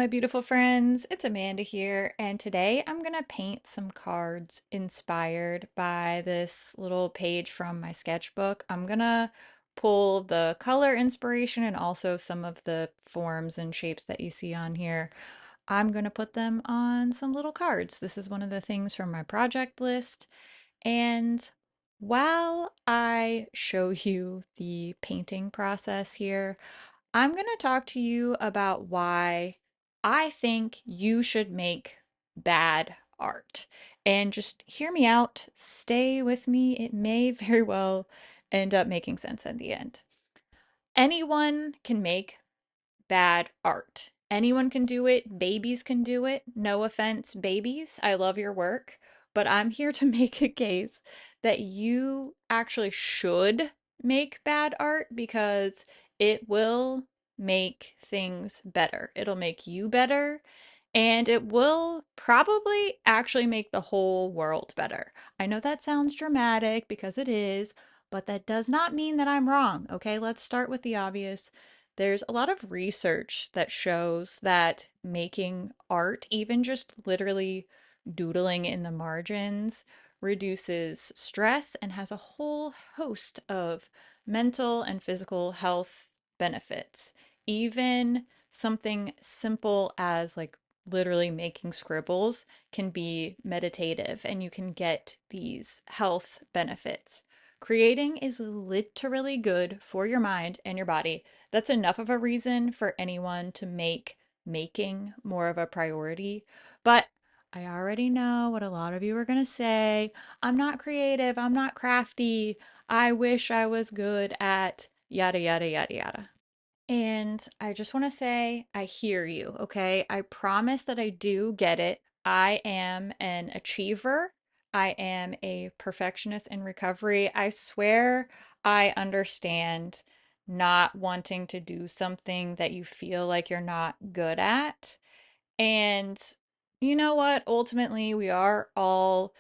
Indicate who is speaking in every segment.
Speaker 1: my beautiful friends. It's Amanda here, and today I'm gonna paint some cards inspired by this little page from my sketchbook. I'm gonna pull the color inspiration and also some of the forms and shapes that you see on here. I'm gonna put them on some little cards. This is one of the things from my project list. And while I show you the painting process here, I'm going to talk to you about why I think you should make bad art. And just hear me out, stay with me. It may very well end up making sense at the end. Anyone can make bad art. Anyone can do it. Babies can do it. No offense, babies. I love your work. But I'm here to make a case that you actually should make bad art because it will make things better. It'll make you better. And it will probably actually make the whole world better. I know that sounds dramatic because it is, but that does not mean that I'm wrong. Okay, let's start with the obvious. There's a lot of research that shows that making art, even just literally doodling in the margins, reduces stress and has a whole host of mental and physical health benefits. Even something simple as like literally making scribbles can be meditative and you can get these health benefits. Creating is literally good for your mind and your body. That's enough of a reason for anyone to make making more of a priority. But I already know what a lot of you are going to say. I'm not creative. I'm not crafty. I wish I was good at yada, yada, yada, yada. And I just want to say, I hear you, okay? I promise that I do get it. I am an achiever. I am a perfectionist in recovery. I swear I understand not wanting to do something that you feel like you're not good at. And you know what? Ultimately, we are all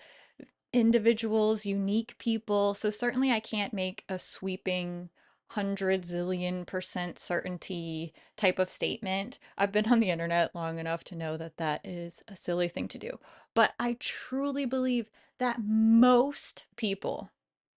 Speaker 1: individuals, unique people. So certainly I can't make a sweeping 100 zillion% certainty type of statement. I've been on the internet long enough to know that that is a silly thing to do. But I truly believe that most people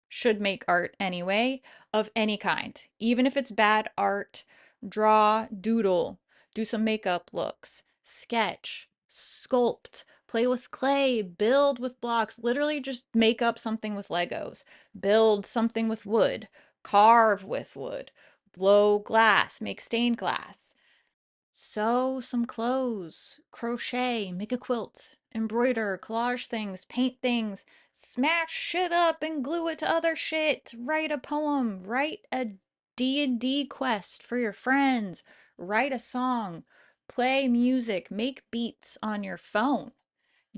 Speaker 1: should make art anyway, of any kind. Even if it's bad art, draw, doodle, do some makeup looks, sketch, sculpt, play with clay, build with blocks, literally just make up something with Legos, build something with wood, carve with wood, blow glass, make stained glass. Sew some clothes, crochet, make a quilt, embroider, collage things, paint things, smash shit up and glue it to other shit, write a poem, write a D&D quest for your friends, write a song, play music, make beats on your phone,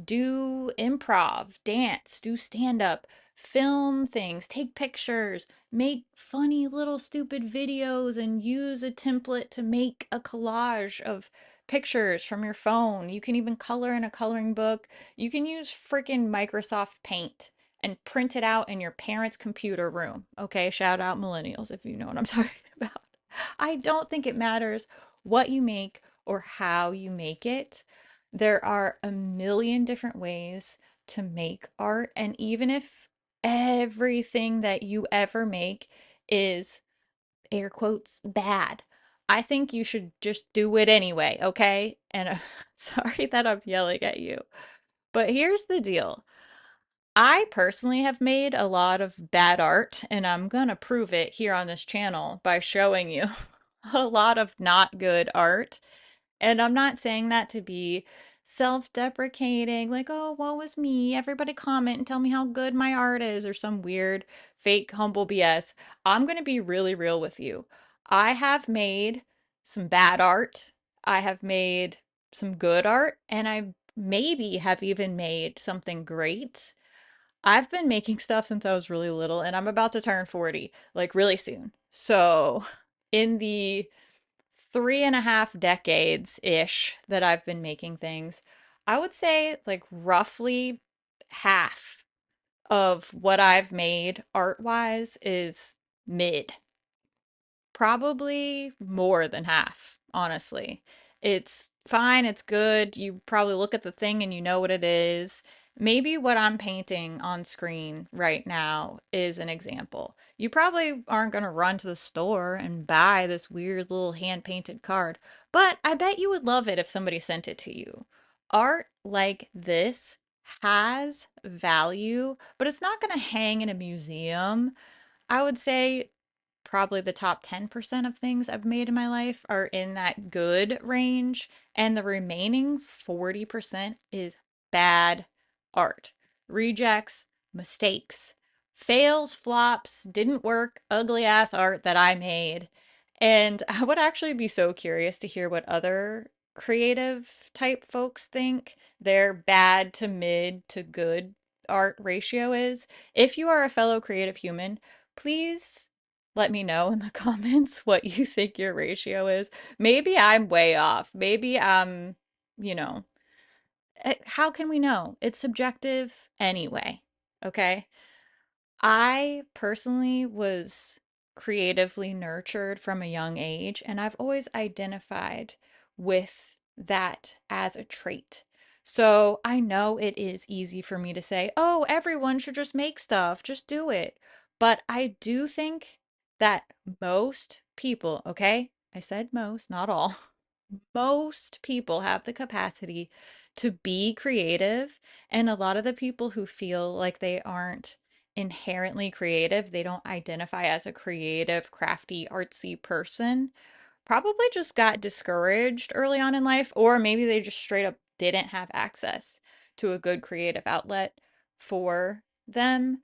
Speaker 1: do improv, dance, do stand up, film things, take pictures, make funny little stupid videos, and use a template to make a collage of pictures from your phone. You can even color in a coloring book. You can use freaking Microsoft Paint and print it out in your parents' computer room. Okay, shout out millennials if you know what I'm talking about. I don't think it matters what you make or how you make it. There are a million different ways to make art, and even if everything that you ever make is air quotes bad, I think you should just do it anyway, okay? And sorry that I'm yelling at you, but here's the deal. I personally have made a lot of bad art, and I'm gonna prove it here on this channel by showing you a lot of not good art. And I'm not saying that to be self-deprecating, like, oh, woe is me. Everybody comment and tell me how good my art is, or some weird, fake, humble BS. I'm going to be really real with you. I have made some bad art. I have made some good art, and I maybe have even made something great. I've been making stuff since I was really little, and I'm about to turn 40, like really soon. So, in the 3.5 decades ish that I've been making things, I would say like roughly half of what I've made art wise is mid. Probably more than half, honestly. It's fine, it's good. You probably look at the thing and you know what it is. Maybe what I'm painting on screen right now is an example. You probably aren't going to run to the store and buy this weird little hand painted card, but I bet you would love it if somebody sent it to you. Art like this has value, but it's not going to hang in a museum. I would say probably the top 10% of things I've made in my life are in that good range, and the remaining 40% is bad art. Rejects, mistakes, fails, flops, didn't work, ugly ass art that I made. And I would actually be so curious to hear what other creative type folks think their bad to mid to good art ratio is. If you are a fellow creative human, please let me know in the comments what you think your ratio is. Maybe I'm way off. Maybe I'm, you know, how can we know? It's subjective anyway. Okay. I personally was creatively nurtured from a young age, and I've always identified with that as a trait. So I know it is easy for me to say, oh, everyone should just make stuff, just do it. But I do think that most people, okay, I said most, not all, most people have the capacity to be creative. And a lot of the people who feel like they aren't inherently creative, they don't identify as a creative, crafty, artsy person, probably just got discouraged early on in life, or maybe they just straight up didn't have access to a good creative outlet for them.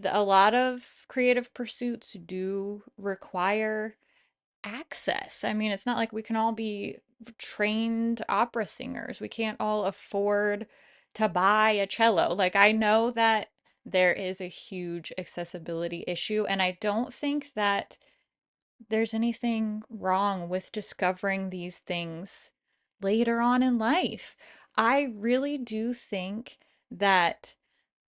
Speaker 1: A lot of creative pursuits do require access. I mean, it's not like we can all be trained opera singers. We can't all afford to buy a cello. Like, I know that there is a huge accessibility issue, and I don't think that there's anything wrong with discovering these things later on in life. I really do think that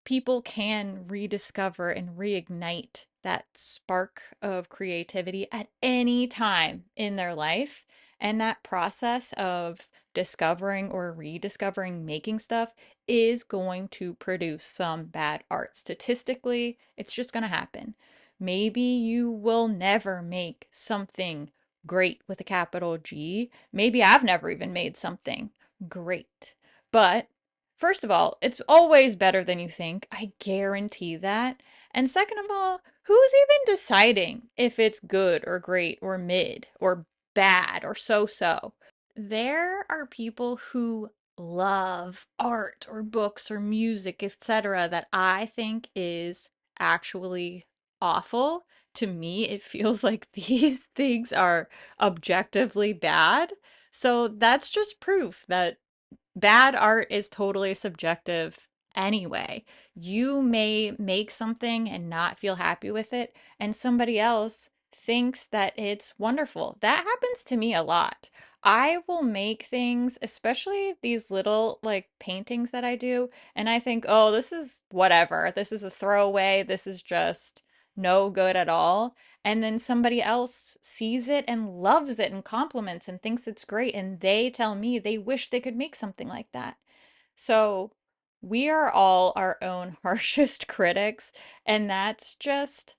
Speaker 1: people can rediscover and reignite that spark of creativity at any time in their life. And that process of discovering or rediscovering making stuff is going to produce some bad art. Statistically, it's just going to happen. Maybe you will never make something great with a capital G. Maybe I've never even made something great. But first of all, it's always better than you think. I guarantee that. And second of all, who's even deciding if it's good or great or mid or bad or so so? There are people who love art or books or music, etc., that I think is actually awful. To me, it feels like these things are objectively bad. So that's just proof that bad art is totally subjective anyway. You may make something and not feel happy with it, and somebody else thinks that it's wonderful. That happens to me a lot. I will make things, especially these little like paintings that I do, and I think, oh, this is whatever. This is a throwaway. This is just no good at all. And then somebody else sees it and loves it and compliments and thinks it's great. And they tell me they wish they could make something like that. So we are all our own harshest critics. And that's just,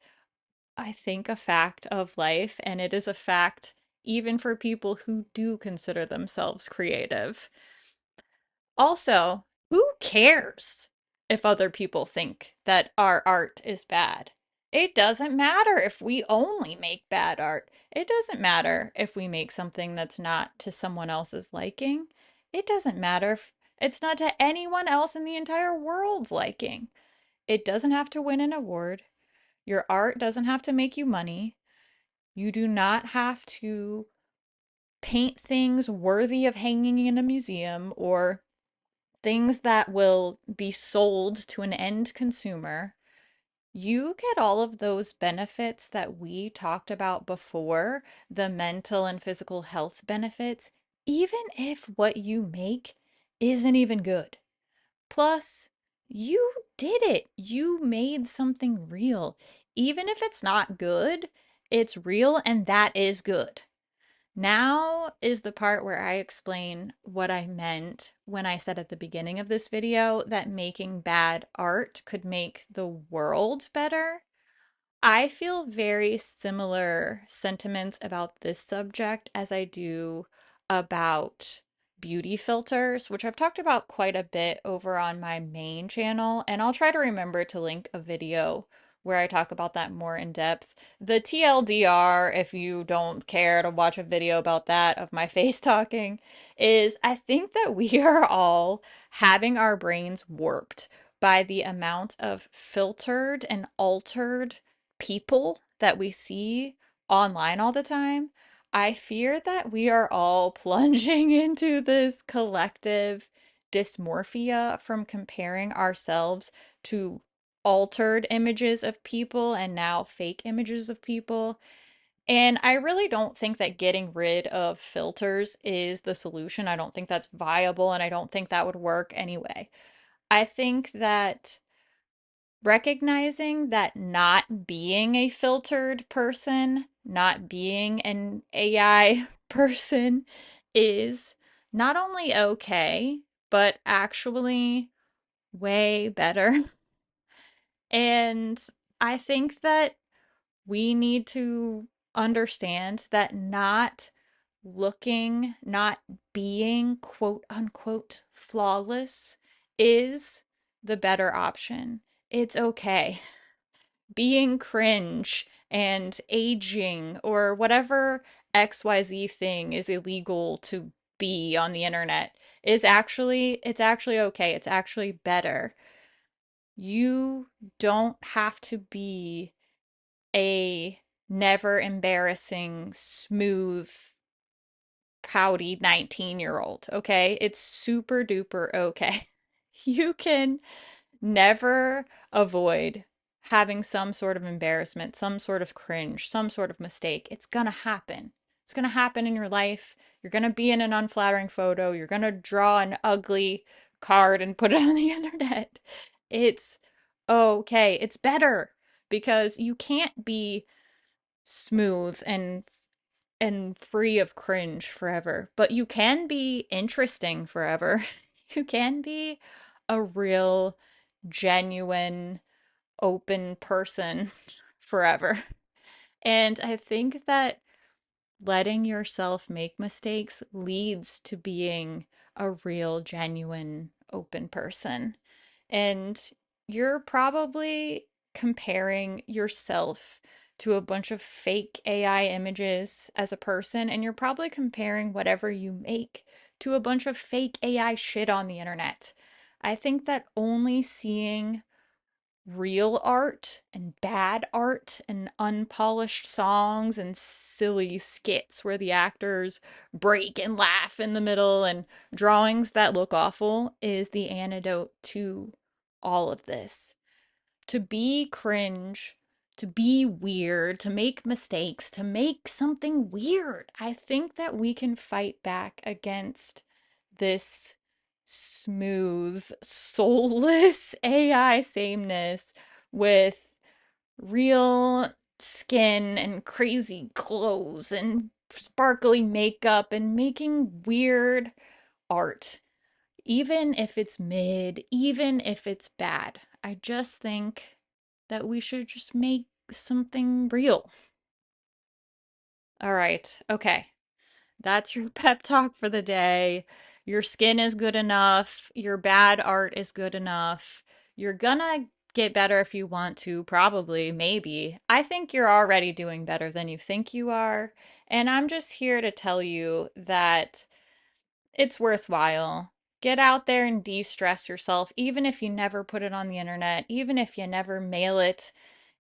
Speaker 1: I think, a fact of life. And it is a fact even for people who do consider themselves creative. Also, who cares if other people think that our art is bad? It doesn't matter if we only make bad art. It doesn't matter if we make something that's not to someone else's liking. It doesn't matter if it's not to anyone else in the entire world's liking. It doesn't have to win an award. Your art doesn't have to make you money. You do not have to paint things worthy of hanging in a museum or things that will be sold to an end consumer. You get all of those benefits that we talked about before, the mental and physical health benefits, even if what you make isn't even good. Plus, you did it. You made something real. Even if it's not good, it's real and that is good. Now is the part where I explain what I meant when I said at the beginning of this video that making bad art could make the world better. I feel very similar sentiments about this subject as I do about beauty filters, which I've talked about quite a bit over on my main channel, and I'll try to remember to link a video where I talk about that more in depth. The TLDR, if you don't care to watch a video about that of my face talking, is I think that we are all having our brains warped by the amount of filtered and altered people that we see online all the time. I fear that we are all plunging into this collective dysmorphia from comparing ourselves to altered images of people and now fake images of people. And I really don't think that getting rid of filters is the solution. I don't think that's viable, and I don't think that would work anyway. I think that recognizing that not being a filtered person, not being an AI person is not only okay, but actually way better. And I think that we need to understand that not looking, not being quote unquote flawless is the better option. It's okay. Being cringe and aging or whatever XYZ thing is illegal to be on the internet is actually okay. It's actually better. You don't have to be a never embarrassing, smooth, pouty 19-year-old, okay? It's super duper okay. You can never avoid having some sort of embarrassment, some sort of cringe, some sort of mistake. It's gonna happen. It's gonna happen in your life. You're gonna be in an unflattering photo. You're gonna draw an ugly card and put it on the internet. It's okay. It's better because you can't be smooth and free of cringe forever, but you can be interesting forever. You can be a real, genuine, open person forever. And I think that letting yourself make mistakes leads to being a real, genuine, open person. And you're probably comparing yourself to a bunch of fake AI images as a person, and you're probably comparing whatever you make to a bunch of fake AI shit on the internet. I think that only seeing real art and bad art and unpolished songs and silly skits where the actors break and laugh in the middle and drawings that look awful is the antidote to all of this. To be cringe, to be weird, to make mistakes, to make something weird. I think that we can fight back against this smooth, soulless AI sameness with real skin and crazy clothes and sparkly makeup and making weird art. Even if it's mid, even if it's bad, I just think that we should just make something real. All right, okay. That's your pep talk for the day. Your skin is good enough. Your bad art is good enough. You're gonna get better if you want to, probably, maybe. I think you're already doing better than you think you are. And I'm just here to tell you that it's worthwhile. Get out there and de stress yourself, even if you never put it on the internet, even if you never mail it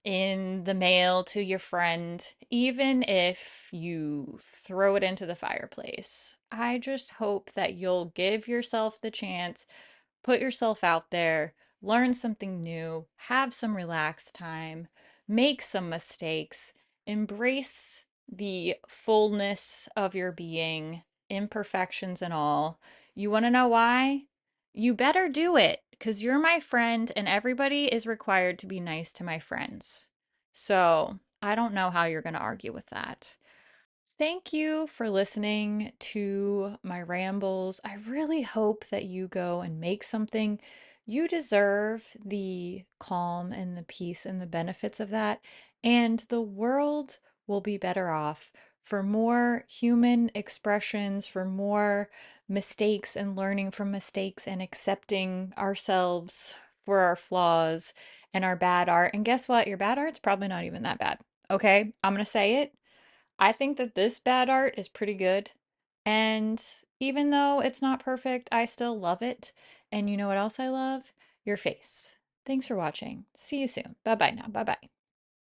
Speaker 1: in the mail to your friend, even if you throw it into the fireplace. I just hope that you'll give yourself the chance, put yourself out there, learn something new, have some relaxed time, make some mistakes, embrace the fullness of your being, imperfections and all. You want to know why? You better do it because you're my friend and everybody is required to be nice to my friends. So I don't know how you're going to argue with that. Thank you for listening to my rambles. I really hope that you go and make something. You deserve the calm and the peace and the benefits of that, and the world will be better off for more human expressions, for more mistakes and learning from mistakes and accepting ourselves for our flaws and our bad art. And guess what? Your bad art's probably not even that bad. Okay? I'm gonna say it. I think that this bad art is pretty good. And even though it's not perfect, I still love it. And you know what else I love? Your face. Thanks for watching. See you soon. Bye bye now. Bye bye.